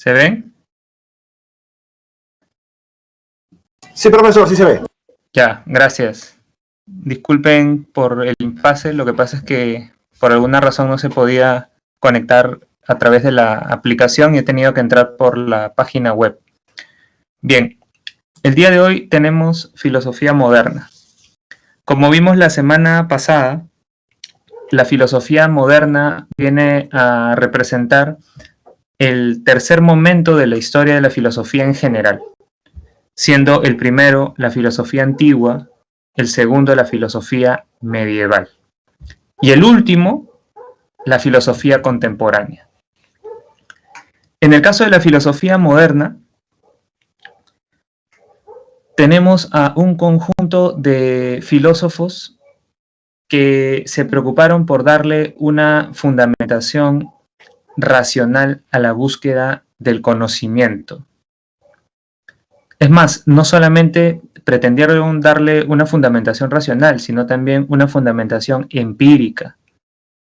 ¿Se ven? Sí, profesor, sí se ve. Ya, gracias. Disculpen por el impasse, lo que pasa es que por alguna razón no se podía conectar a través de la aplicación y he tenido que entrar por la página web. Bien, el día de hoy tenemos filosofía moderna. Como vimos la semana pasada, la filosofía moderna viene a representar el tercer momento de la historia de la filosofía en general, siendo el primero la filosofía antigua, el segundo la filosofía medieval y el último la filosofía contemporánea. En el caso de la filosofía moderna, tenemos a un conjunto de filósofos que se preocuparon por darle una fundamentación racional a la búsqueda del conocimiento. Es más, no solamente pretendieron darle una fundamentación racional, sino también una fundamentación empírica.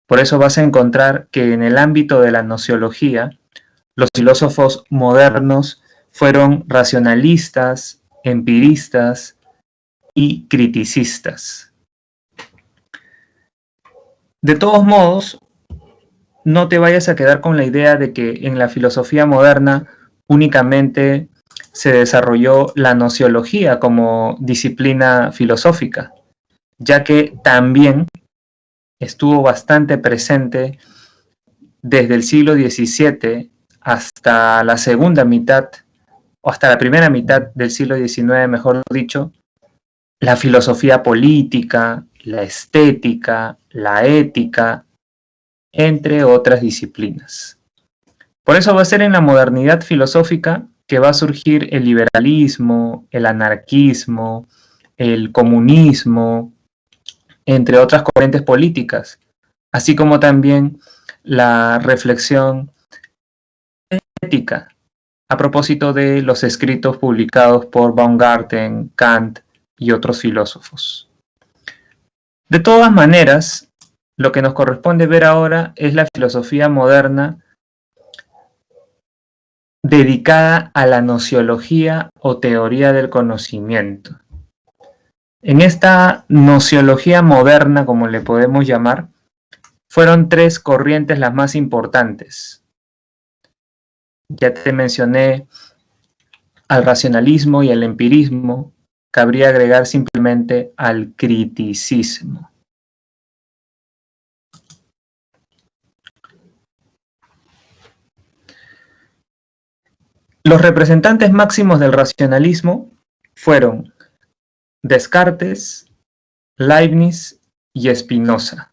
Por eso vas a encontrar que en el ámbito de la gnoseología, los filósofos modernos fueron racionalistas, empiristas y criticistas. De todos modos, no te vayas a quedar con la idea de que en la filosofía moderna únicamente se desarrolló la gnoseología como disciplina filosófica, ya que también estuvo bastante presente desde el siglo XVII hasta la segunda mitad, o hasta la primera mitad del siglo XIX, mejor dicho, la filosofía política, la estética, la ética, entre otras disciplinas. Por eso va a ser en la modernidad filosófica que va a surgir el liberalismo, el anarquismo, el comunismo, entre otras corrientes políticas, así como también la reflexión ética, a propósito de los escritos publicados por Baumgarten, Kant y otros filósofos. De todas maneras, lo que nos corresponde ver ahora es la filosofía moderna dedicada a la gnoseología o teoría del conocimiento. En esta gnoseología moderna, como le podemos llamar, fueron tres corrientes las más importantes. Ya te mencioné al racionalismo y al empirismo, cabría agregar simplemente al criticismo. Los representantes máximos del racionalismo fueron Descartes, Leibniz y Spinoza.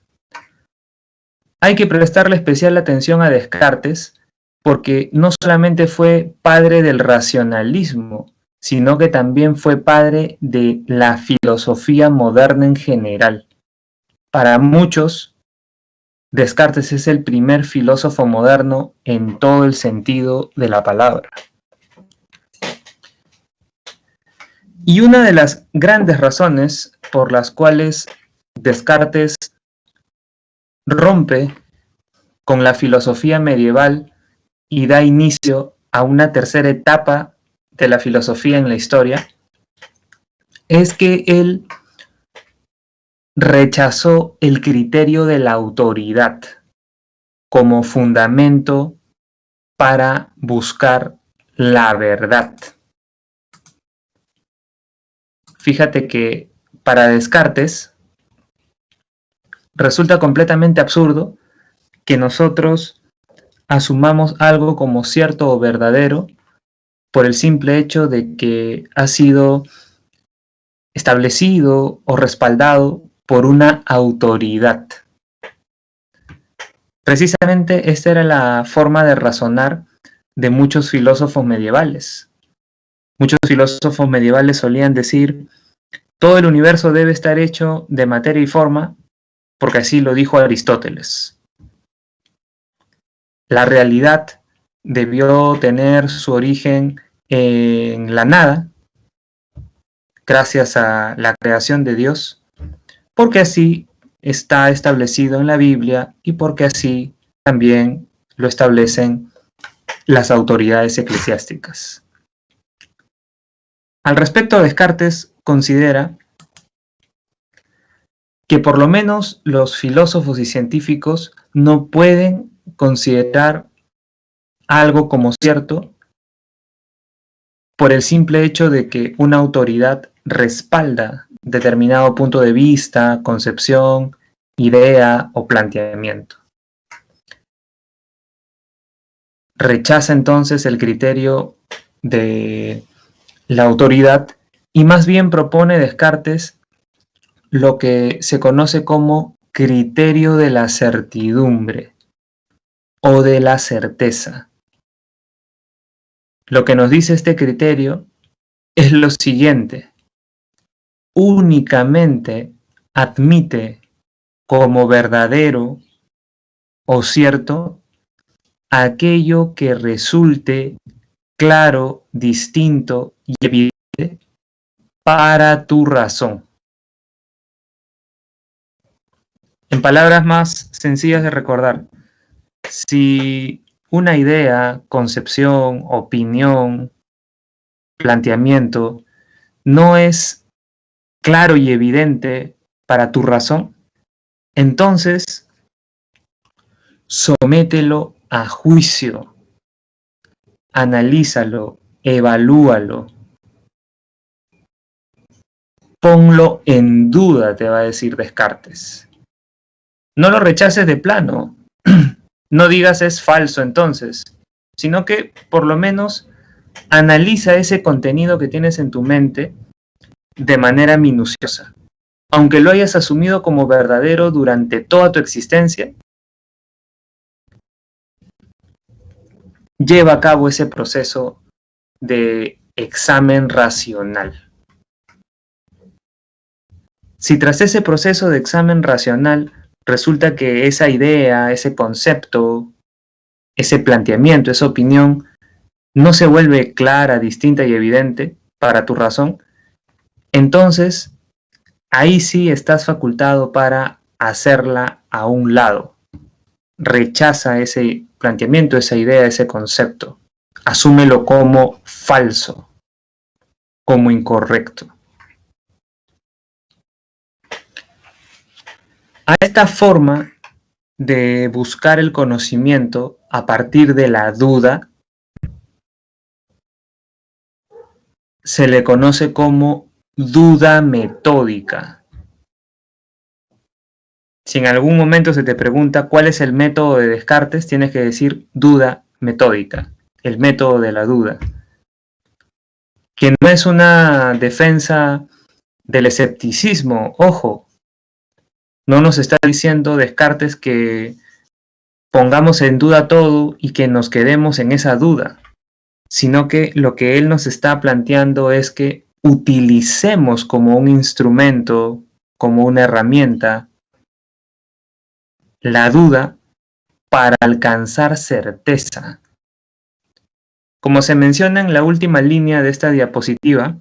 Hay que prestarle especial atención a Descartes porque no solamente fue padre del racionalismo, sino que también fue padre de la filosofía moderna en general. Para muchos, Descartes es el primer filósofo moderno en todo el sentido de la palabra. Y una de las grandes razones por las cuales Descartes rompe con la filosofía medieval y da inicio a una tercera etapa de la filosofía en la historia, es que él rechazó el criterio de la autoridad como fundamento para buscar la verdad. Fíjate que para Descartes resulta completamente absurdo que nosotros asumamos algo como cierto o verdadero por el simple hecho de que ha sido establecido o respaldado por una autoridad. Precisamente esta era la forma de razonar de muchos filósofos medievales. Muchos filósofos medievales solían decir: todo el universo debe estar hecho de materia y forma, porque así lo dijo Aristóteles. La realidad debió tener su origen en la nada, gracias a la creación de Dios, porque así está establecido en la Biblia y porque así también lo establecen las autoridades eclesiásticas. Al respecto, Descartes considera que por lo menos los filósofos y científicos no pueden considerar algo como cierto por el simple hecho de que una autoridad respalda determinado punto de vista, concepción, idea o planteamiento. Rechaza entonces el criterio de la autoridad y más bien propone Descartes lo que se conoce como criterio de la certidumbre o de la certeza. Lo que nos dice este criterio es lo siguiente: únicamente admite como verdadero o cierto aquello que resulte claro, distinto y evidente para tu razón. En palabras más sencillas de recordar, si una idea, concepción, opinión, planteamiento no es claro y evidente para tu razón, entonces somételo a juicio, analízalo, evalúalo, ponlo en duda, te va a decir Descartes. No lo rechaces de plano, no digas es falso entonces, sino que por lo menos analiza ese contenido que tienes en tu mente de manera minuciosa. Aunque lo hayas asumido como verdadero durante toda tu existencia, lleva a cabo ese proceso de examen racional. Si tras ese proceso de examen racional resulta que esa idea, ese concepto, ese planteamiento, esa opinión no se vuelve clara, distinta y evidente para tu razón, entonces ahí sí estás facultado para hacerla a un lado. Rechaza ese planteamiento, esa idea, ese concepto. Asúmelo como falso, como incorrecto. A esta forma de buscar el conocimiento a partir de la duda se le conoce como duda metódica. Si en algún momento se te pregunta cuál es el método de Descartes, tienes que decir duda metódica, el método de la duda. Que no es una defensa del escepticismo, ojo. No nos está diciendo Descartes que pongamos en duda todo y que nos quedemos en esa duda, sino que lo que él nos está planteando es que utilicemos como un instrumento, como una herramienta, la duda para alcanzar certeza. Como se menciona en la última línea de esta diapositiva,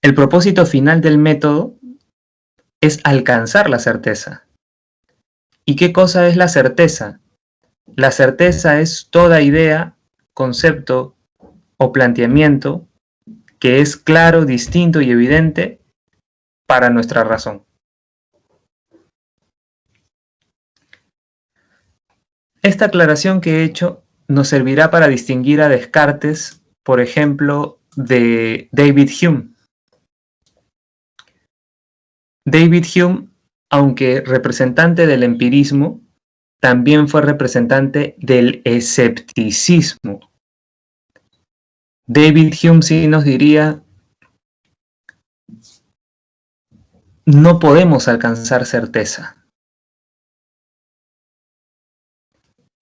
el propósito final del método es alcanzar la certeza. ¿Y qué cosa es la certeza? La certeza es toda idea, concepto o planteamiento que es claro, distinto y evidente para nuestra razón. Esta aclaración que he hecho nos servirá para distinguir a Descartes, por ejemplo, de David Hume. David Hume, aunque representante del empirismo, también fue representante del escepticismo. David Hume sí nos diría, no podemos alcanzar certeza.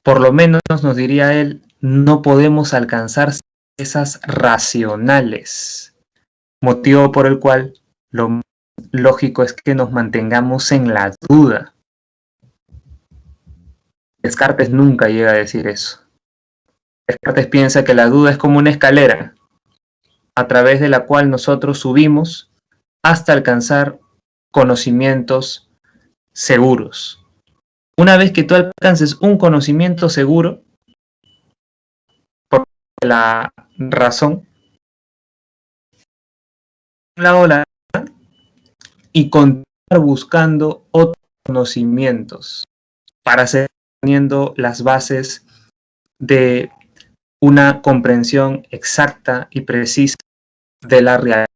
Por lo menos nos diría él, no podemos alcanzar certezas racionales, motivo por el cual lo lógico es que nos mantengamos en la duda. Descartes nunca llega a decir eso. Descartes piensa que la duda es como una escalera a través de la cual nosotros subimos hasta alcanzar conocimientos seguros. Una vez que tú alcances un conocimiento seguro, de la razón, la ola, y continuar buscando otros conocimientos para seguir poniendo las bases de una comprensión exacta y precisa de la realidad.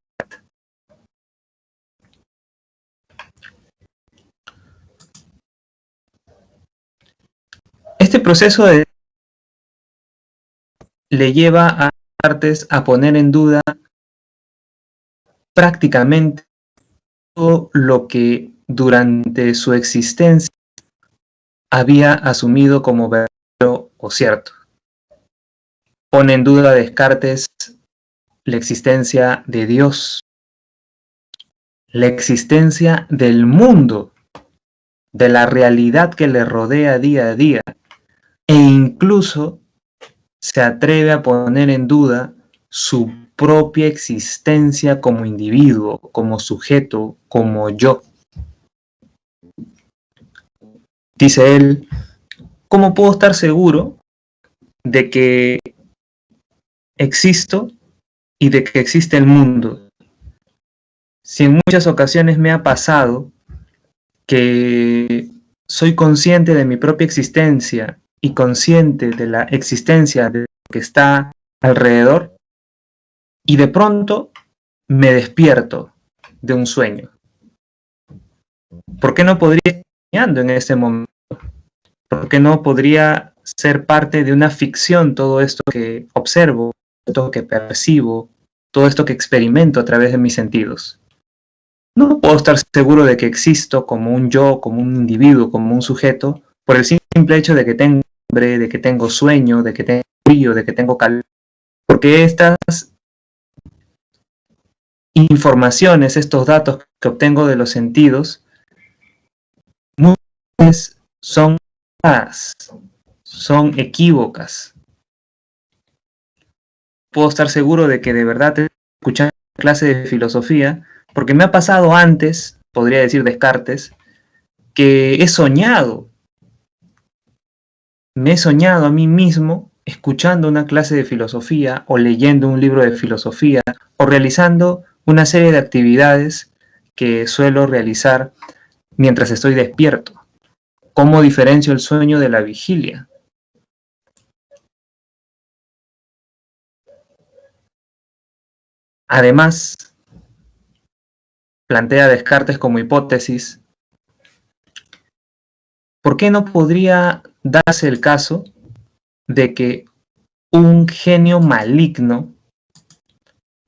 Este proceso le lleva a Descartes a poner en duda prácticamente todo lo que durante su existencia había asumido como verdadero o cierto. Pone en duda Descartes la existencia de Dios, la existencia del mundo, de la realidad que le rodea día a día, e incluso se atreve a poner en duda su propia existencia como individuo, como sujeto, como yo. Dice él, ¿cómo puedo estar seguro de que existo y de que existe el mundo? Si en muchas ocasiones me ha pasado que soy consciente de mi propia existencia y consciente de la existencia de lo que está alrededor, y de pronto me despierto de un sueño. ¿Por qué no podría estar soñando en ese momento? ¿Por qué no podría ser parte de una ficción todo esto que observo, todo esto que percibo, todo esto que experimento a través de mis sentidos? No puedo estar seguro de que existo como un yo, como un individuo, como un sujeto, por el simple hecho de que tengo hambre, de que tengo sueño, de que tengo frío, de que tengo calor. Porque estas informaciones, estos datos que obtengo de los sentidos, muchas veces son erradas, son equívocas. Puedo estar seguro de que de verdad he escuchado una clase de filosofía, porque me ha pasado antes, podría decir Descartes, que he soñado. Me he soñado a mí mismo escuchando una clase de filosofía o leyendo un libro de filosofía o realizando una serie de actividades que suelo realizar mientras estoy despierto. ¿Cómo diferencio el sueño de la vigilia? Además, plantea Descartes como hipótesis, ¿por qué no podría darse el caso de que un genio maligno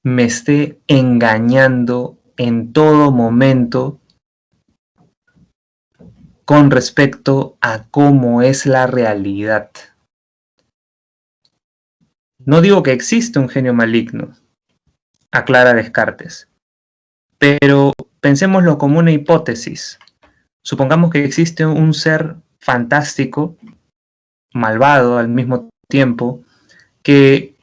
me esté engañando en todo momento con respecto a cómo es la realidad? No digo que existe un genio maligno, aclara Descartes, pero pensémoslo como una hipótesis. Supongamos que existe un ser fantástico, malvado al mismo tiempo, que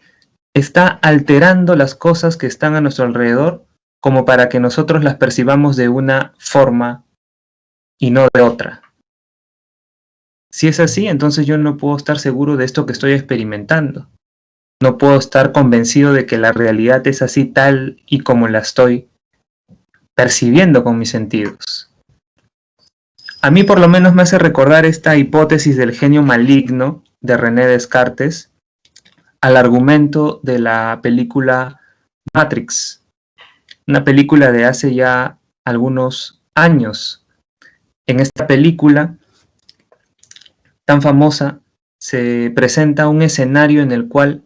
está alterando las cosas que están a nuestro alrededor como para que nosotros las percibamos de una forma y no de otra. Si es así, entonces yo no puedo estar seguro de esto que estoy experimentando. No puedo estar convencido de que la realidad es así tal y como la estoy percibiendo con mis sentidos. A mí por lo menos me hace recordar esta hipótesis del genio maligno de René Descartes al argumento de la película Matrix, una película de hace ya algunos años. En esta película tan famosa se presenta un escenario en el cual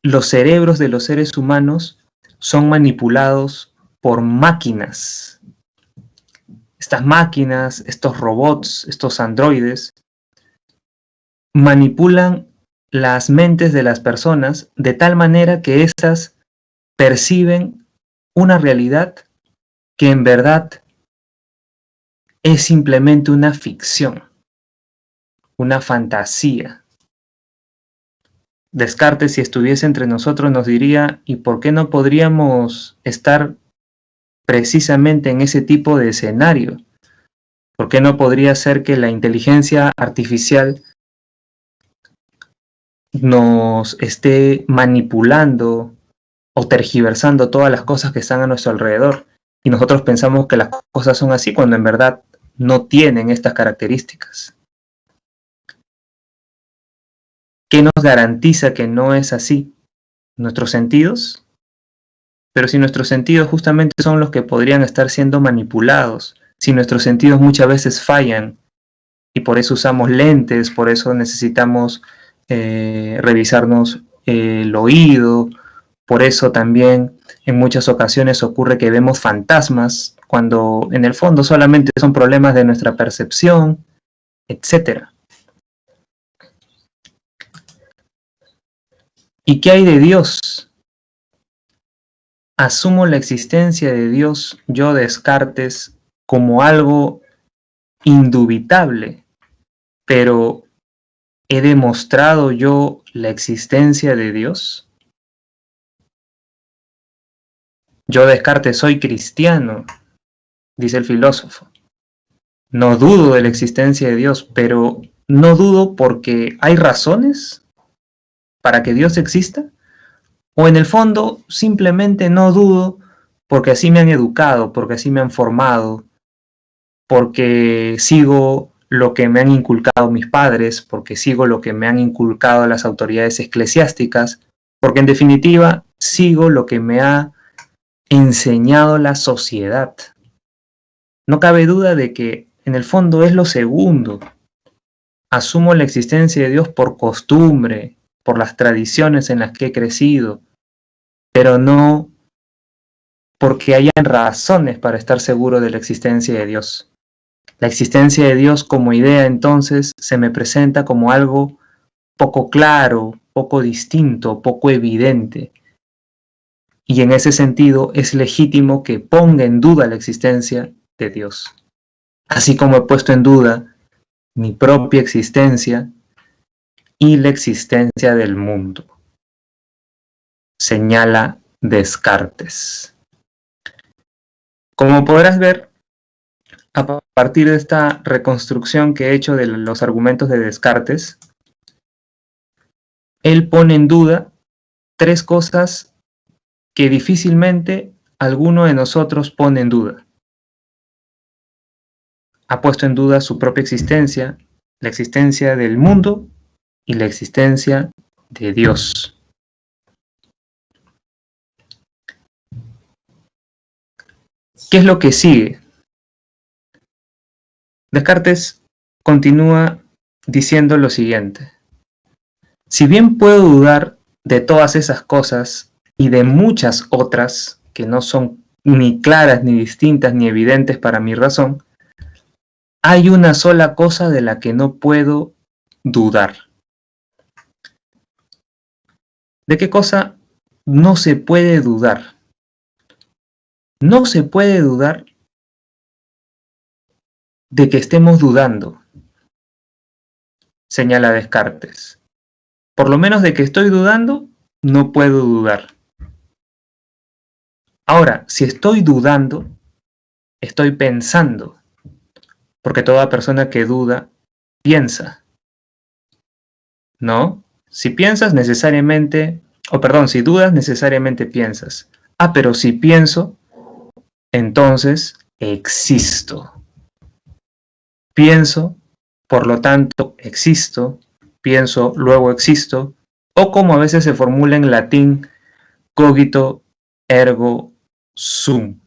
los cerebros de los seres humanos son manipulados por máquinas. Estas máquinas, estos robots, estos androides, manipulan las mentes de las personas de tal manera que éstas perciben una realidad que en verdad es simplemente una ficción, una fantasía. Descartes, si estuviese entre nosotros, nos diría, ¿y por qué no podríamos estar precisamente en ese tipo de escenario? ¿Por qué no podría ser que la inteligencia artificial nos esté manipulando o tergiversando todas las cosas que están a nuestro alrededor. Y nosotros pensamos que las cosas son así cuando en verdad no tienen estas características. ¿Qué nos garantiza que no es así? ¿Nuestros sentidos? Pero si nuestros sentidos justamente son los que podrían estar siendo manipulados, si nuestros sentidos muchas veces fallan y por eso usamos lentes, por eso necesitamos revisarnos el oído, por eso también en muchas ocasiones ocurre que vemos fantasmas cuando en el fondo solamente son problemas de nuestra percepción, etc. ¿Y qué hay de Dios? Asumo la existencia de Dios, yo Descartes, como algo indubitable, pero ¿he demostrado yo la existencia de Dios? Yo Descartes soy cristiano, dice el filósofo. No dudo de la existencia de Dios, pero no dudo porque hay razones para que Dios exista. O en el fondo simplemente no dudo porque así me han educado, porque así me han formado, porque sigo lo que me han inculcado mis padres, porque sigo lo que me han inculcado las autoridades eclesiásticas, porque en definitiva sigo lo que me ha enseñado la sociedad. No cabe duda de que en el fondo es lo segundo. Asumo la existencia de Dios por costumbre, por las tradiciones en las que he crecido, pero no porque hayan razones para estar seguro de la existencia de Dios. La existencia de Dios como idea entonces se me presenta como algo poco claro, poco distinto, poco evidente. Y en ese sentido es legítimo que ponga en duda la existencia de Dios. Así como he puesto en duda mi propia existencia y la existencia del mundo. Señala Descartes. Como podrás ver, a partir de esta reconstrucción que he hecho de los argumentos de Descartes, él pone en duda tres cosas que difícilmente alguno de nosotros pone en duda. Ha puesto en duda su propia existencia, la existencia del mundo y la existencia de Dios. ¿Qué es lo que sigue? Descartes continúa diciendo lo siguiente. Si bien puedo dudar de todas esas cosas y de muchas otras que no son ni claras, ni distintas, ni evidentes para mi razón, hay una sola cosa de la que no puedo dudar. ¿De qué cosa no se puede dudar? No se puede dudar de que estemos dudando, señala Descartes. Por lo menos de que estoy dudando, no puedo dudar. Ahora, si estoy dudando, estoy pensando, porque toda persona que duda, piensa, ¿no? Si piensas necesariamente, si dudas necesariamente piensas. Pero si pienso, entonces existo. Pienso, por lo tanto existo, pienso, luego existo, o como a veces se formula en latín, cogito ergo sum.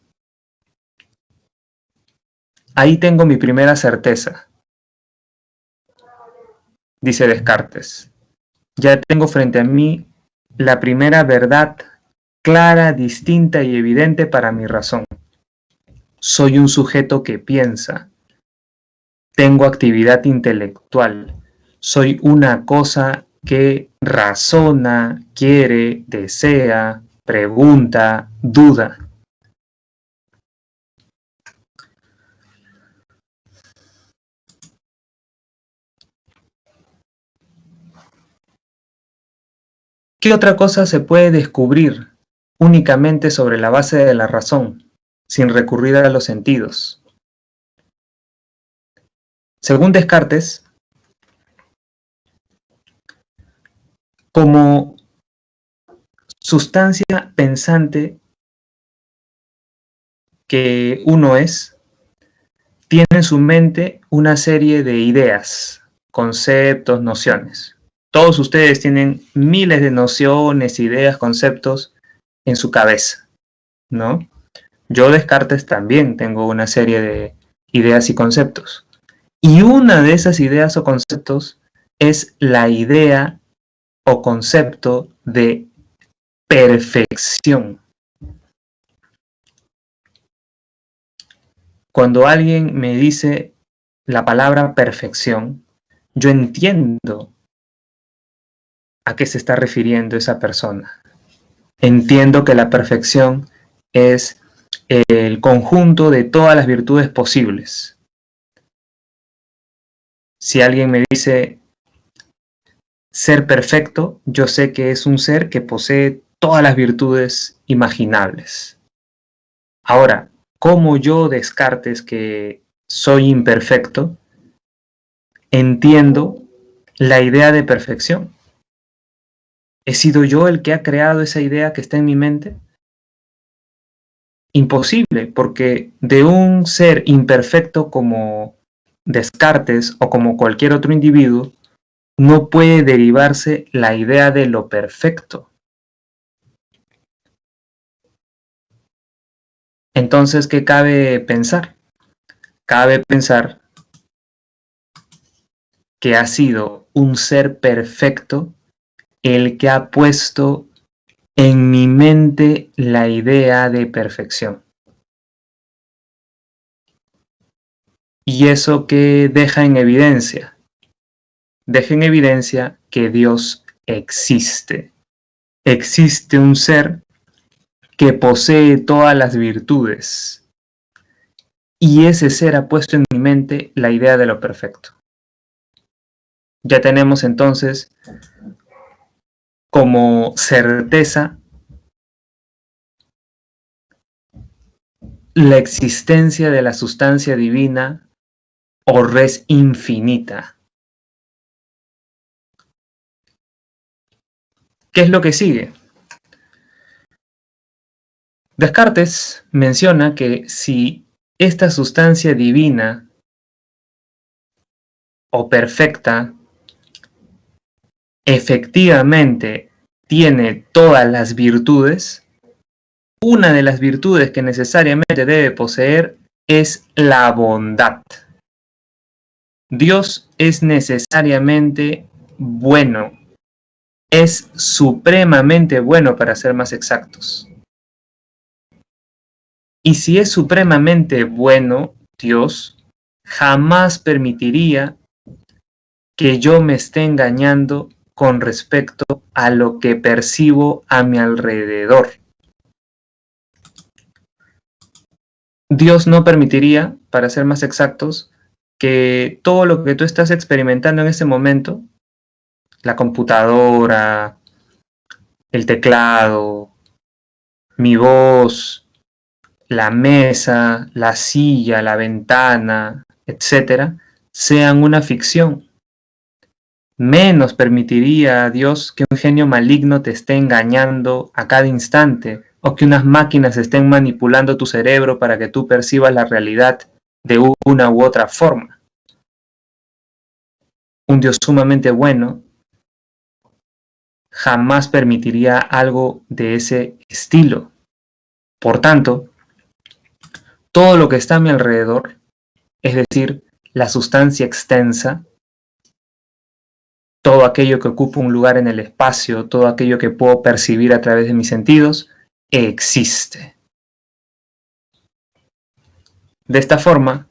Ahí tengo mi primera certeza, dice Descartes. Ya tengo frente a mí la primera verdad clara, distinta y evidente para mi razón. Soy un sujeto que piensa. Tengo actividad intelectual. Soy una cosa que razona, quiere, desea, pregunta, duda. ¿Qué otra cosa se puede descubrir únicamente sobre la base de la razón, sin recurrir a los sentidos? Según Descartes, como sustancia pensante que uno es, tiene en su mente una serie de ideas, conceptos, nociones. Todos ustedes tienen miles de nociones, ideas, conceptos en su cabeza, ¿no? Yo, Descartes, también tengo una serie de ideas y conceptos. Y una de esas ideas o conceptos es la idea o concepto de perfección. Cuando alguien me dice la palabra perfección, yo entiendo a qué se está refiriendo esa persona. Entiendo que la perfección es el conjunto de todas las virtudes posibles. Si alguien me dice ser perfecto, yo sé que es un ser que posee todas las virtudes imaginables. Ahora, ¿cómo yo, Descartes, que soy imperfecto, entiendo la idea de perfección? ¿He sido yo el que ha creado esa idea que está en mi mente? Imposible, porque de un ser imperfecto como Descartes o como cualquier otro individuo, no puede derivarse la idea de lo perfecto. Entonces, ¿qué cabe pensar? Cabe pensar que ha sido un ser perfecto el que ha puesto en mi mente la idea de perfección. ¿Y eso qué deja en evidencia? Deja en evidencia que Dios existe. Existe un ser que posee todas las virtudes. Y ese ser ha puesto en mi mente la idea de lo perfecto. Ya tenemos entonces como certeza la existencia de la sustancia divina o res infinita. ¿Qué es lo que sigue? Descartes menciona que si esta sustancia divina o perfecta efectivamente tiene todas las virtudes, una de las virtudes que necesariamente debe poseer es la bondad. Dios es necesariamente bueno, es supremamente bueno, para ser más exactos. Y si es supremamente bueno, Dios jamás permitiría que yo me esté engañando con respecto a lo que percibo a mi alrededor. Dios no permitiría, para ser más exactos, que todo lo que tú estás experimentando en este momento, la computadora, el teclado, mi voz, la mesa, la silla, la ventana, etcétera, sean una ficción. Menos permitiría a Dios que un genio maligno te esté engañando a cada instante, o que unas máquinas estén manipulando tu cerebro para que tú percibas la realidad de una u otra forma. Un Dios sumamente bueno jamás permitiría algo de ese estilo. Por tanto, todo lo que está a mi alrededor, es decir, la sustancia extensa, todo aquello que ocupa un lugar en el espacio, todo aquello que puedo percibir a través de mis sentidos, existe. De esta forma,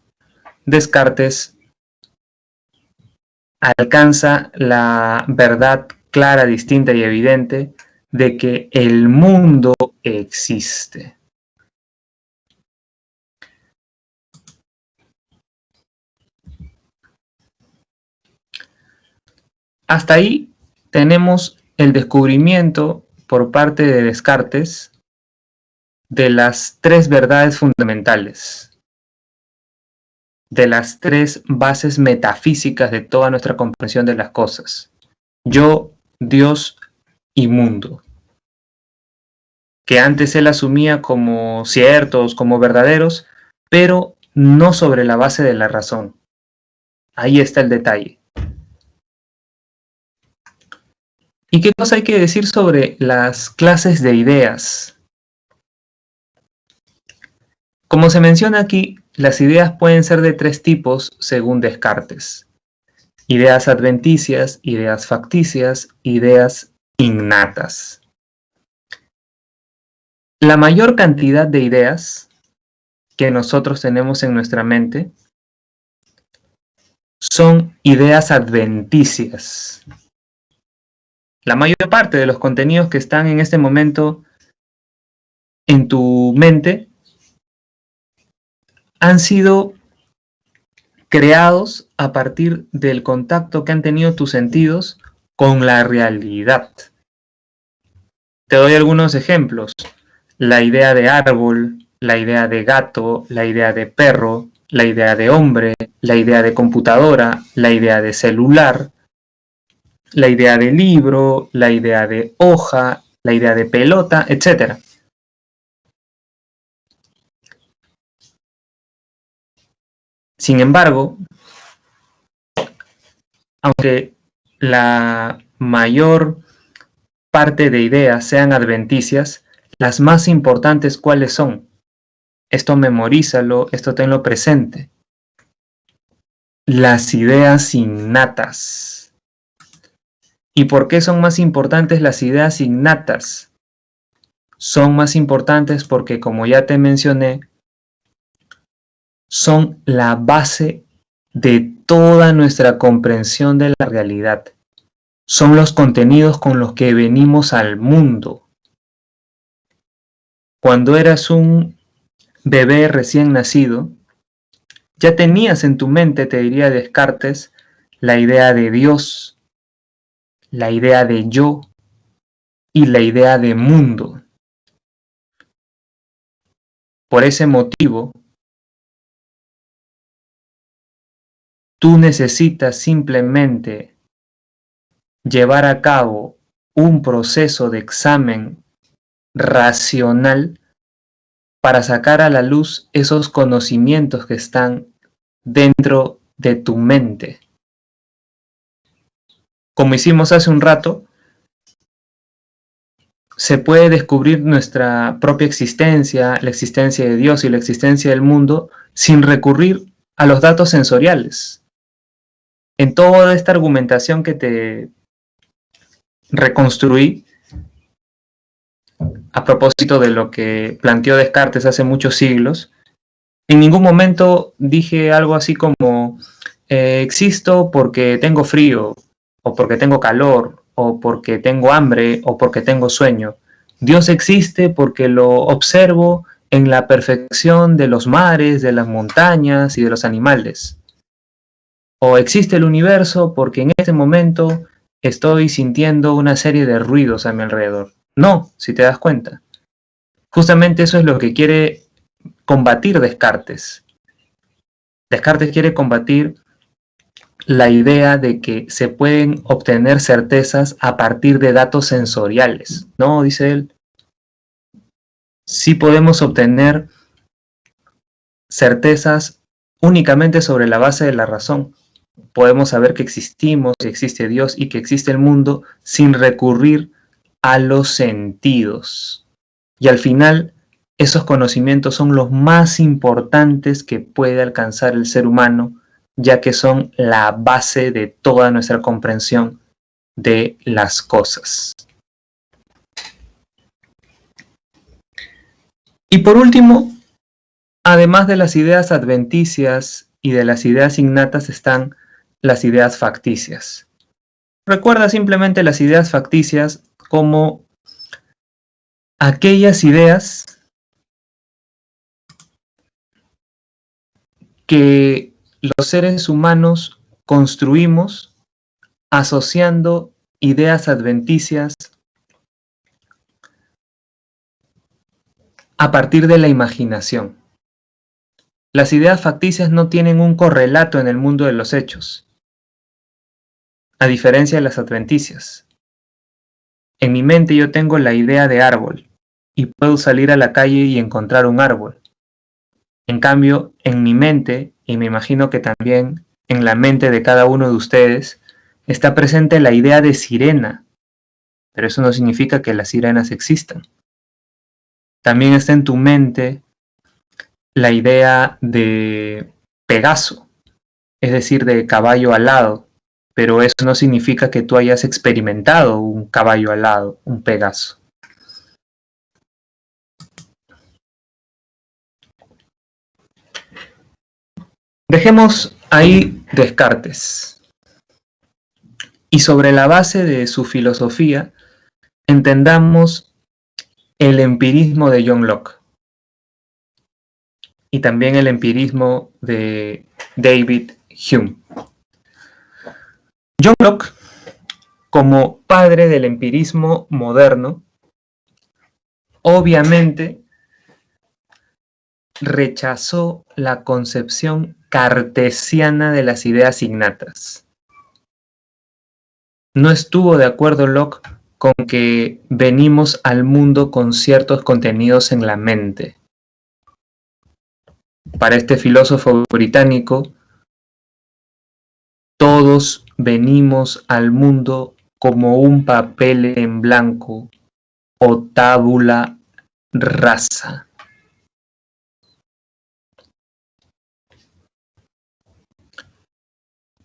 Descartes alcanza la verdad clara, distinta y evidente de que el mundo existe. Hasta ahí tenemos el descubrimiento por parte de Descartes de las tres verdades fundamentales, de las tres bases metafísicas de toda nuestra comprensión de las cosas: yo, Dios y mundo, que antes él asumía como ciertos, como verdaderos, pero no sobre la base de la razón. Ahí está el detalle. ¿Y qué cosa hay que decir sobre las clases de ideas? Como se menciona aquí, las ideas pueden ser de tres tipos según Descartes: ideas adventicias, ideas facticias, ideas innatas. La mayor cantidad de ideas que nosotros tenemos en nuestra mente son ideas adventicias. La mayor parte de los contenidos que están en este momento en tu mente han sido creados a partir del contacto que han tenido tus sentidos con la realidad. Te doy algunos ejemplos: la idea de árbol, la idea de gato, la idea de perro, la idea de hombre, la idea de computadora, la idea de celular, la idea de libro, la idea de hoja, la idea de pelota, etc. Sin embargo, aunque la mayor parte de ideas sean adventicias, las más importantes, ¿cuáles son? Esto memorízalo, esto tenlo presente. Las ideas innatas. ¿Y por qué son más importantes las ideas innatas? Son más importantes porque, como ya te mencioné, son la base de toda nuestra comprensión de la realidad. Son los contenidos con los que venimos al mundo. Cuando eras un bebé recién nacido, ya tenías en tu mente, te diría Descartes, la idea de Dios, la idea de yo y la idea de mundo. Por ese motivo, tú necesitas simplemente llevar a cabo un proceso de examen racional para sacar a la luz esos conocimientos que están dentro de tu mente. Como hicimos hace un rato, se puede descubrir nuestra propia existencia, la existencia de Dios y la existencia del mundo, sin recurrir a los datos sensoriales. En toda esta argumentación que te reconstruí, a propósito de lo que planteó Descartes hace muchos siglos, en ningún momento dije algo así como existo porque tengo frío, o porque tengo calor, o porque tengo hambre, o porque tengo sueño. Dios existe porque lo observo en la perfección de los mares, de las montañas y de los animales. O existe el universo porque en este momento estoy sintiendo una serie de ruidos a mi alrededor. No, si te das cuenta. Justamente eso es lo que quiere combatir Descartes. Descartes quiere combatir la idea de que se pueden obtener certezas a partir de datos sensoriales. No, dice él, sí podemos obtener certezas únicamente sobre la base de la razón. Podemos saber que existimos, que existe Dios y que existe el mundo sin recurrir a los sentidos. Y al final, esos conocimientos son los más importantes que puede alcanzar el ser humano, ya que son la base de toda nuestra comprensión de las cosas. Y por último, además de las ideas adventicias y de las ideas innatas, están las ideas facticias. Recuerda simplemente las ideas facticias como aquellas ideas que los seres humanos construimos asociando ideas adventicias a partir de la imaginación. Las ideas facticias no tienen un correlato en el mundo de los hechos, a diferencia de las adventicias. En mi mente yo tengo la idea de árbol y puedo salir a la calle y encontrar un árbol. En cambio, en mi mente, y me imagino que también en la mente de cada uno de ustedes, está presente la idea de sirena, pero eso no significa que las sirenas existan. También está en tu mente la idea de Pegaso, es decir, de caballo alado, pero eso no significa que tú hayas experimentado un caballo alado, un Pegaso. Dejemos ahí Descartes. Y sobre la base de su filosofía, entendamos el empirismo de John Locke y también el empirismo de David Hume. John Locke, como padre del empirismo moderno, obviamente rechazó la concepción cartesiana de las ideas innatas. No estuvo de acuerdo Locke con que venimos al mundo con ciertos contenidos en la mente. Para este filósofo británico, todos venimos al mundo como un papel en blanco o tabula rasa.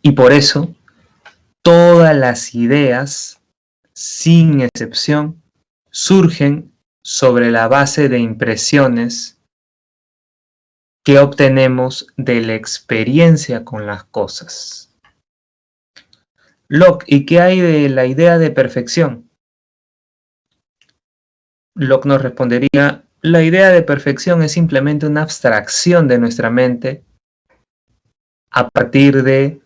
Y por eso, todas las ideas, sin excepción, surgen sobre la base de impresiones que obtenemos de la experiencia con las cosas. Locke, ¿y qué hay de la idea de perfección? Locke nos respondería, la idea de perfección es simplemente una abstracción de nuestra mente a partir de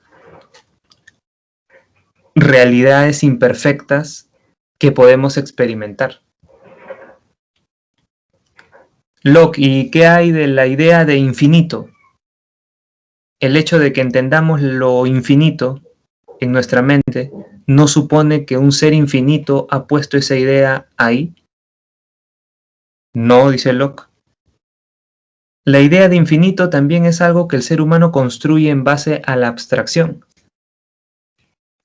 realidades imperfectas que podemos experimentar. Locke, ¿y qué hay de la idea de infinito? El hecho de que entendamos lo infinito en nuestra mente no supone que un ser infinito ha puesto esa idea ahí. No, dice Locke. La idea de infinito también es algo que el ser humano construye en base a la abstracción.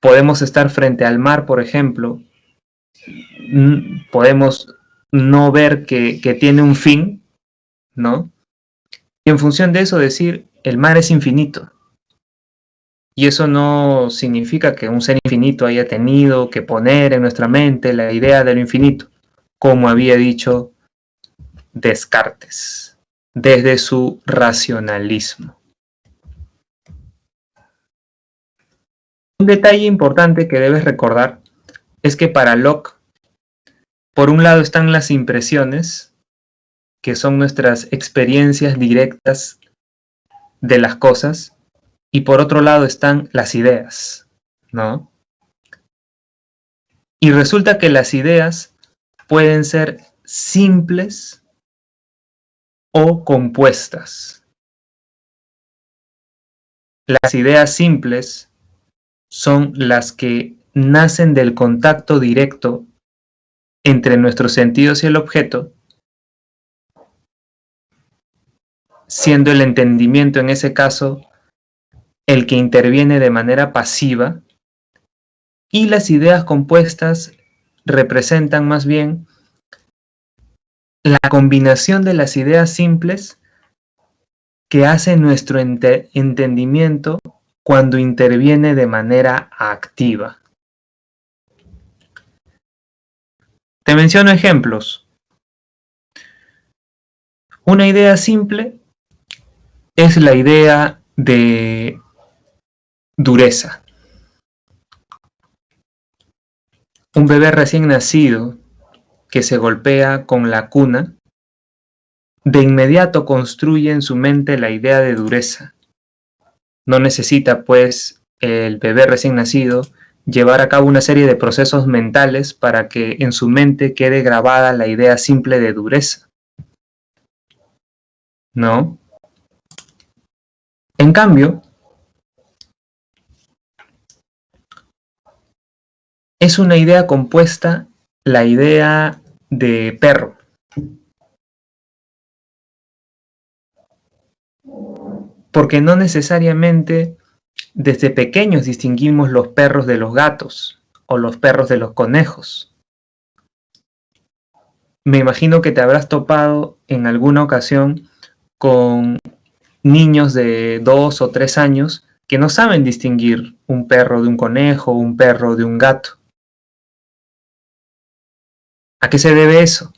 Podemos estar frente al mar, por ejemplo, podemos no ver que tiene un fin, ¿no? Y en función de eso decir, el mar es infinito. Y eso no significa que un ser infinito haya tenido que poner en nuestra mente la idea de lo infinito, como había dicho Descartes, desde su racionalismo. Un detalle importante que debes recordar es que para Locke, por un lado están las impresiones, que son nuestras experiencias directas de las cosas, y por otro lado están las ideas, ¿no? Y resulta que las ideas pueden ser simples o compuestas. Las ideas simples son las que nacen del contacto directo entre nuestros sentidos y el objeto, siendo el entendimiento en ese caso el que interviene de manera pasiva, y las ideas compuestas representan más bien la combinación de las ideas simples que hace nuestro entendimiento cuando interviene de manera activa. Te menciono ejemplos. Una idea simple es la idea de dureza. Un bebé recién nacido que se golpea con la cuna, de inmediato construye en su mente la idea de dureza. No necesita, pues, el bebé recién nacido llevar a cabo una serie de procesos mentales para que en su mente quede grabada la idea simple de dureza. ¿No? En cambio, es una idea compuesta la idea de perro. Porque no necesariamente desde pequeños distinguimos los perros de los gatos o los perros de los conejos. Me imagino que te habrás topado en alguna ocasión con niños de 2 o 3 años que no saben distinguir un perro de un conejo o un perro de un gato. ¿A qué se debe eso?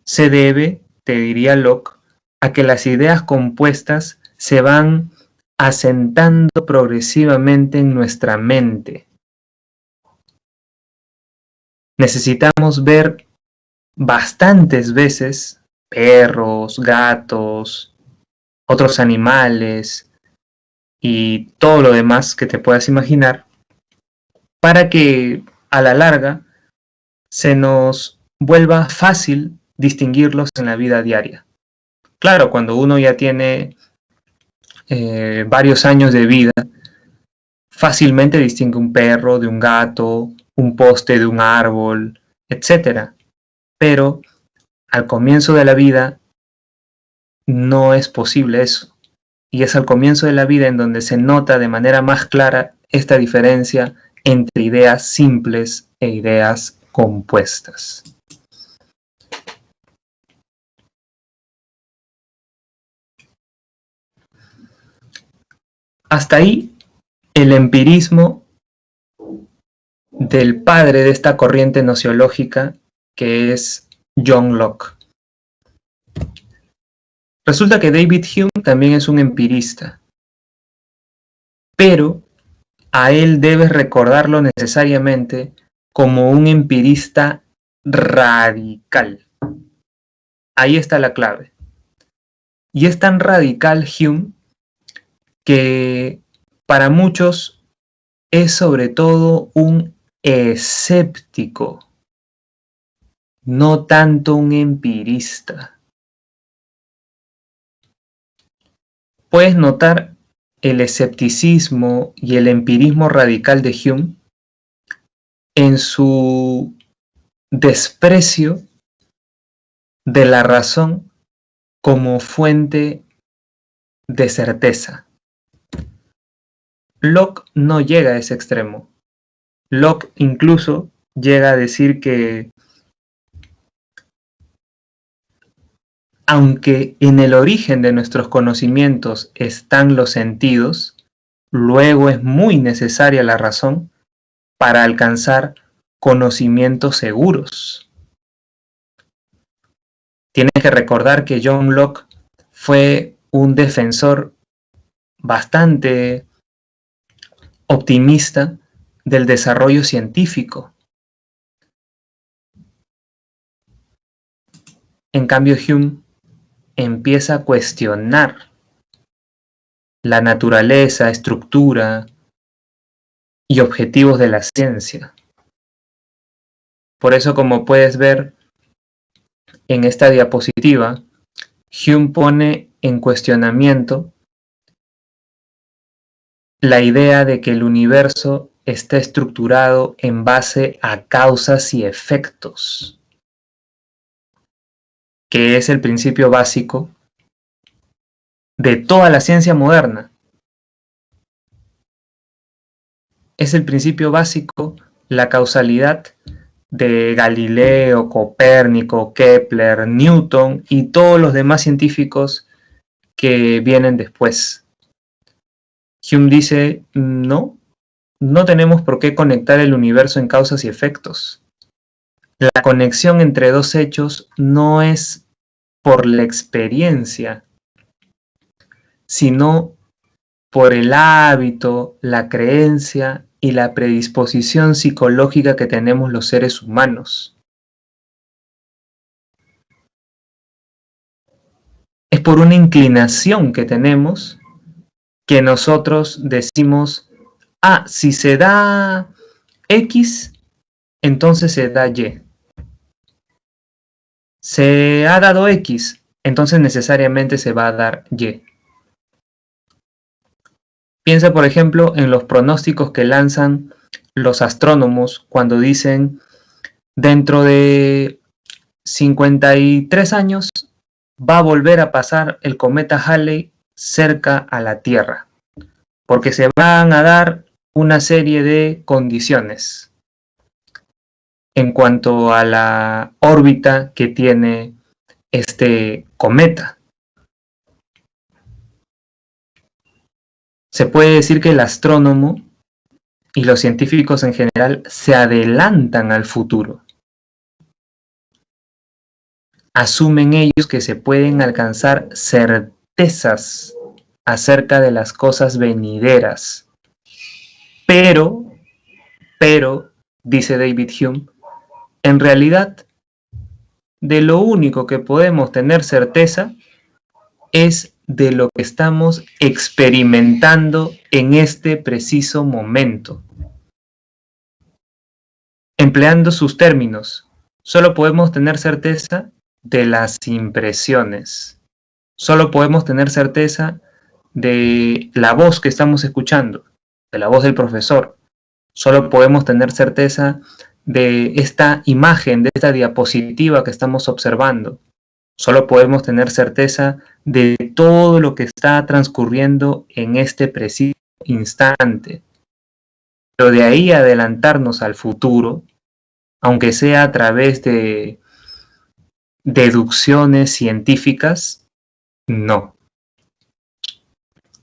Se debe, te diría Locke, a que las ideas compuestas se van asentando progresivamente en nuestra mente. Necesitamos ver bastantes veces perros, gatos, otros animales y todo lo demás que te puedas imaginar para que a la larga se nos vuelva fácil distinguirlos en la vida diaria. Claro, cuando uno ya tiene varios años de vida, fácilmente distingue un perro de un gato, un poste de un árbol, etc. Pero al comienzo de la vida no es posible eso. Y es al comienzo de la vida en donde se nota de manera más clara esta diferencia entre ideas simples e ideas compuestas. Hasta ahí el empirismo del padre de esta corriente nociológica que es John Locke. Resulta que David Hume también es un empirista, pero a él debes recordarlo necesariamente como un empirista radical. Ahí está la clave. Y es tan radical Hume que para muchos es sobre todo un escéptico, no tanto un empirista. Puedes notar el escepticismo y el empirismo radical de Hume en su desprecio de la razón como fuente de certeza. Locke no llega a ese extremo. Locke incluso llega a decir que aunque en el origen de nuestros conocimientos están los sentidos, luego es muy necesaria la razón para alcanzar conocimientos seguros. Tienes que recordar que John Locke fue un defensor bastante optimista del desarrollo científico. En cambio, Hume empieza a cuestionar la naturaleza, estructura y objetivos de la ciencia. Por eso, como puedes ver en esta diapositiva, Hume pone en cuestionamiento la idea de que el universo está estructurado en base a causas y efectos, que es el principio básico de toda la ciencia moderna. Es el principio básico, la causalidad de Galileo, Copérnico, Kepler, Newton y todos los demás científicos que vienen después. Hume dice, no tenemos por qué conectar el universo en causas y efectos. La conexión entre dos hechos no es por la experiencia, sino por el hábito, la creencia y la predisposición psicológica que tenemos los seres humanos. Es por una inclinación que tenemos que nosotros decimos, si se da X, entonces se da Y. Se ha dado X, entonces necesariamente se va a dar Y. Piensa, por ejemplo, en los pronósticos que lanzan los astrónomos cuando dicen Dentro de 53 años va a volver a pasar el cometa Halley cerca a la Tierra, porque se van a dar una serie de condiciones en cuanto a la órbita que tiene este cometa. Se puede decir que el astrónomo y los científicos en general se adelantan al futuro. Asumen ellos que se pueden alcanzar certezas acerca de las cosas venideras. Pero, dice David Hume, en realidad, de lo único que podemos tener certeza es de lo que estamos experimentando en este preciso momento. Empleando sus términos, solo podemos tener certeza de las impresiones. Solo podemos tener certeza de la voz que estamos escuchando, de la voz del profesor. Solo podemos tener certeza de esta imagen, de esta diapositiva que estamos observando. Solo podemos tener certeza de todo lo que está transcurriendo en este preciso instante. Pero de ahí adelantarnos al futuro, aunque sea a través de deducciones científicas, no.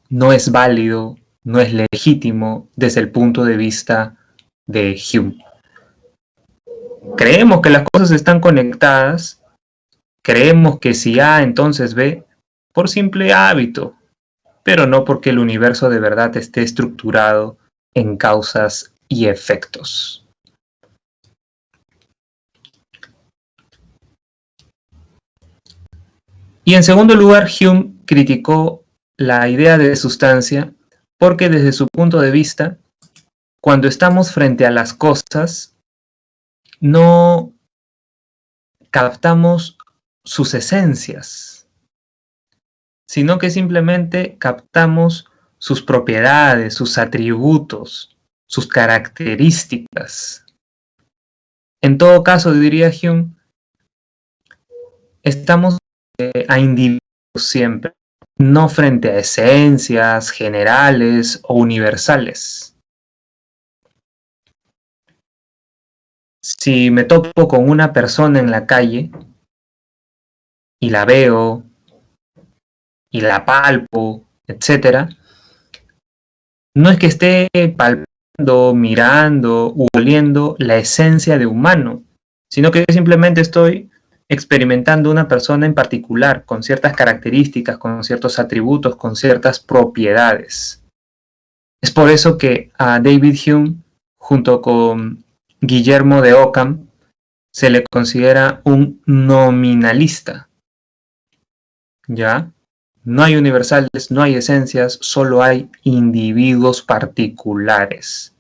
No es válido, no es legítimo desde el punto de vista de Hume. Creemos que las cosas están conectadas, creemos que si A entonces B, por simple hábito, pero no porque el universo de verdad esté estructurado en causas y efectos. Y en segundo lugar, Hume criticó la idea de sustancia porque desde su punto de vista, cuando estamos frente a las cosas, no captamos sus esencias, sino que simplemente captamos sus propiedades, sus atributos, sus características. En todo caso, diría Hume, estamos a individuos siempre, no frente a esencias generales o universales. Si me topo con una persona en la calle y la veo y la palpo, etc., no es que esté palpando, mirando u oliendo la esencia de humano, sino que simplemente estoy experimentando una persona en particular, con ciertas características, con ciertos atributos, con ciertas propiedades. Es por eso que a David Hume, junto con Guillermo de Ockham, se le considera un nominalista. ¿Ya? No hay universales, no hay esencias, solo hay individuos particulares.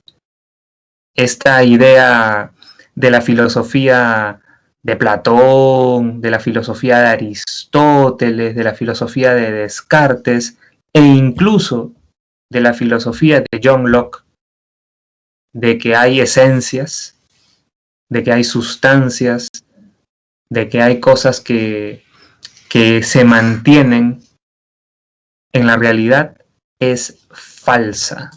Esta idea de la filosofía de Platón, de la filosofía de Aristóteles, de la filosofía de Descartes e incluso de la filosofía de John Locke, de que hay esencias, de que hay sustancias, de que hay cosas que se mantienen en la realidad, es falsa.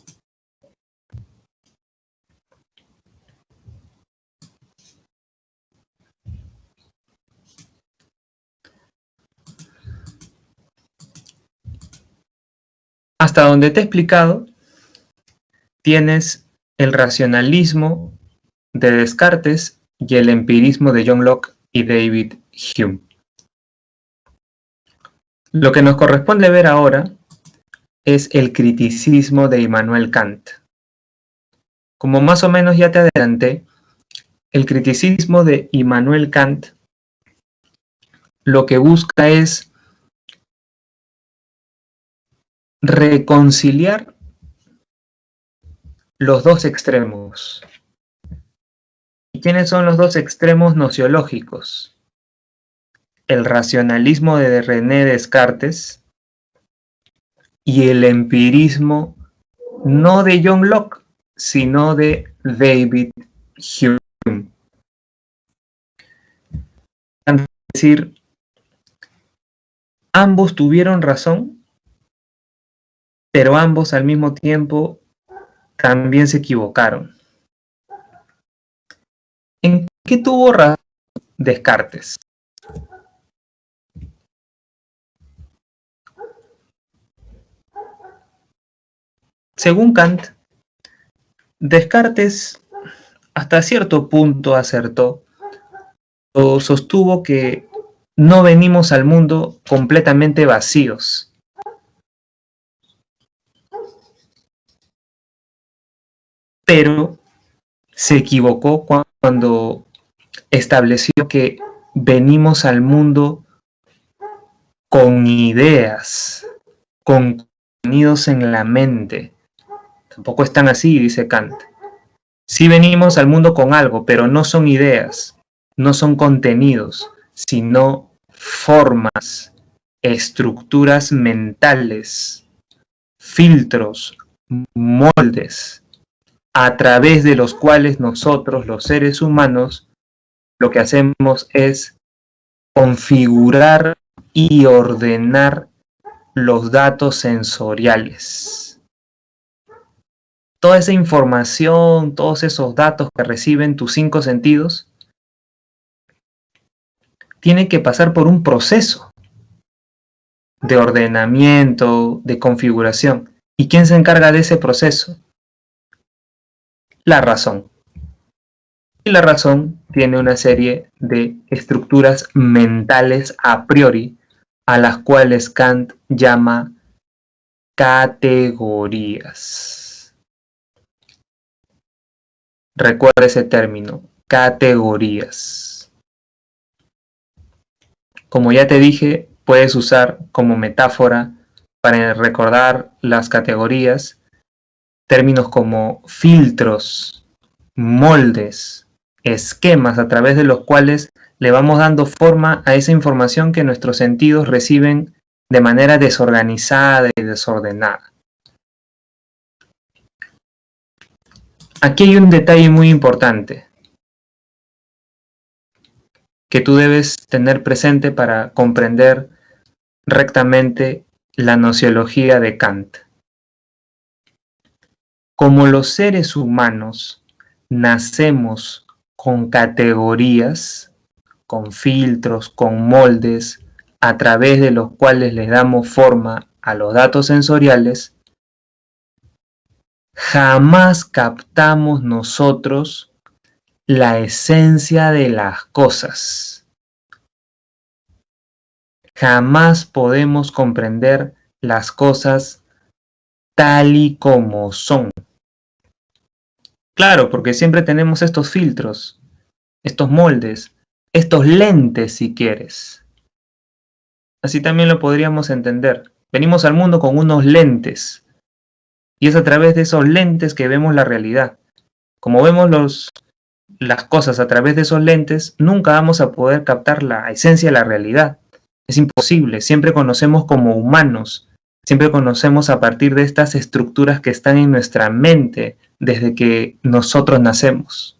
Hasta donde te he explicado, tienes el racionalismo de Descartes y el empirismo de John Locke y David Hume. Lo que nos corresponde ver ahora es el criticismo de Immanuel Kant. Como más o menos ya te adelanté, el criticismo de Immanuel Kant lo que busca es reconciliar los dos extremos. ¿Y quiénes son los dos extremos nociológicos? El racionalismo de René Descartes y el empirismo no de John Locke, sino de David Hume. decir, ambos tuvieron razón, pero ambos al mismo tiempo también se equivocaron. ¿En qué tuvo razón Descartes? Según Kant, Descartes hasta cierto punto acertó o sostuvo que no venimos al mundo completamente vacíos. Pero se equivocó cuando estableció que venimos al mundo con ideas, con contenidos en la mente. Tampoco es tan así, dice Kant. Sí venimos al mundo con algo, pero no son ideas, no son contenidos, sino formas, estructuras mentales, filtros, moldes, a través de los cuales nosotros, los seres humanos, lo que hacemos es configurar y ordenar los datos sensoriales. Toda esa información, todos esos datos que reciben tus 5 sentidos, tiene que pasar por un proceso de ordenamiento, de configuración. ¿Y quién se encarga de ese proceso? La razón. Y la razón tiene una serie de estructuras mentales a priori, a las cuales Kant llama categorías. Recuerda ese término, categorías. Como ya te dije, puedes usar como metáfora para recordar las categorías términos como filtros, moldes, esquemas a través de los cuales le vamos dando forma a esa información que nuestros sentidos reciben de manera desorganizada y desordenada. Aquí hay un detalle muy importante que tú debes tener presente para comprender rectamente la nociología de Kant. Como los seres humanos nacemos con categorías, con filtros, con moldes, a través de los cuales les damos forma a los datos sensoriales, jamás captamos nosotros la esencia de las cosas. Jamás podemos comprender las cosas tal y como son. Claro, porque siempre tenemos estos filtros, estos moldes, estos lentes si quieres. Así también lo podríamos entender. Venimos al mundo con unos lentes y es a través de esos lentes que vemos la realidad. Como vemos las cosas a través de esos lentes, nunca vamos a poder captar la esencia de la realidad. Es imposible, siempre conocemos como humanos, siempre conocemos a partir de estas estructuras que están en nuestra mente desde que nosotros nacemos.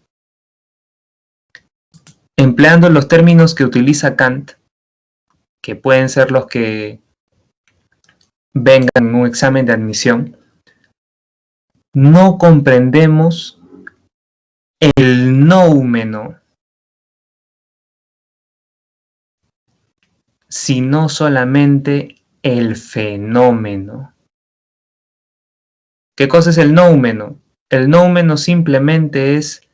Empleando los términos que utiliza Kant, que pueden ser los que vengan en un examen de admisión, no comprendemos el noumeno, sino solamente el fenómeno. ¿Qué cosa es el noumeno? El noumeno simplemente es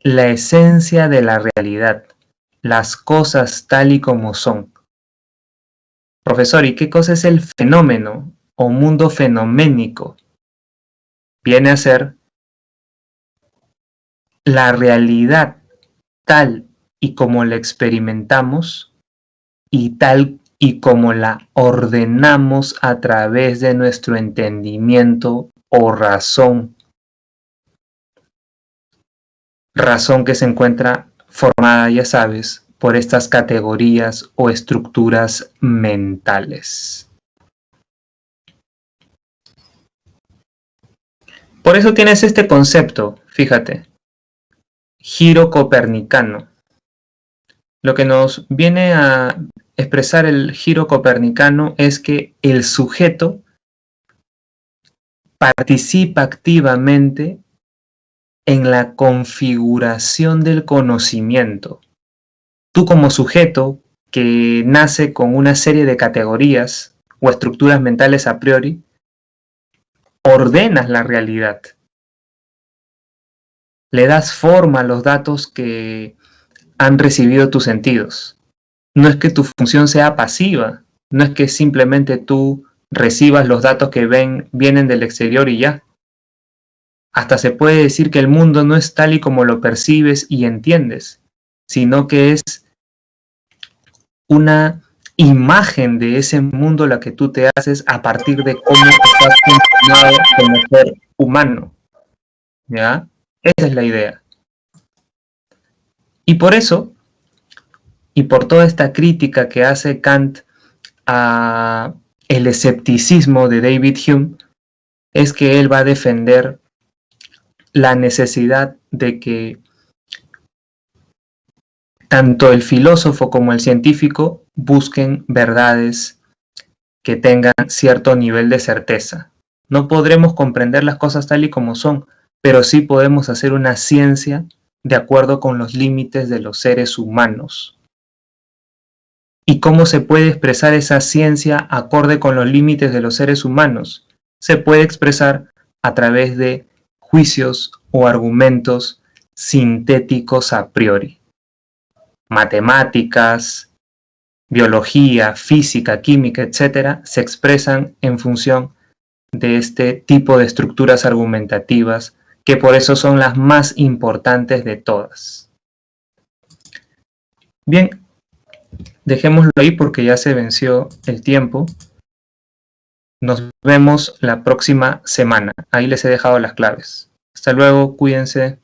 la esencia de la realidad, las cosas tal y como son. Profesor, ¿y qué cosa es el fenómeno o mundo fenoménico? Viene a ser la realidad tal y como la experimentamos y tal y como la ordenamos a través de nuestro entendimiento o razón. Razón que se encuentra formada, ya sabes, por estas categorías o estructuras mentales. Por eso tienes este concepto, fíjate, giro copernicano. Lo que nos viene a expresar el giro copernicano es que el sujeto participa activamente en la configuración del conocimiento. Tú como sujeto que nace con una serie de categorías o estructuras mentales a priori, ordenas la realidad. Le das forma a los datos que han recibido tus sentidos. No es que tu función sea pasiva, no es que simplemente tú recibas los datos que vienen del exterior y ya. Hasta se puede decir que el mundo no es tal y como lo percibes y entiendes, sino que es una imagen de ese mundo la que tú te haces a partir de cómo estás funcionado como ser humano. ¿Ya? Esa es la idea. Y por eso, y por toda esta crítica que hace Kant a el escepticismo de David Hume, es que él va a defender la necesidad de que tanto el filósofo como el científico busquen verdades que tengan cierto nivel de certeza. No podremos comprender las cosas tal y como son, pero sí podemos hacer una ciencia de acuerdo con los límites de los seres humanos. ¿Y cómo se puede expresar esa ciencia acorde con los límites de los seres humanos? Se puede expresar a través de juicios o argumentos sintéticos a priori. Matemáticas, biología, física, química, etc., se expresan en función de este tipo de estructuras argumentativas, que por eso son las más importantes de todas. Bien, dejémoslo ahí porque ya se venció el tiempo. Nos vemos la próxima semana. Ahí les he dejado las claves. Hasta luego, cuídense.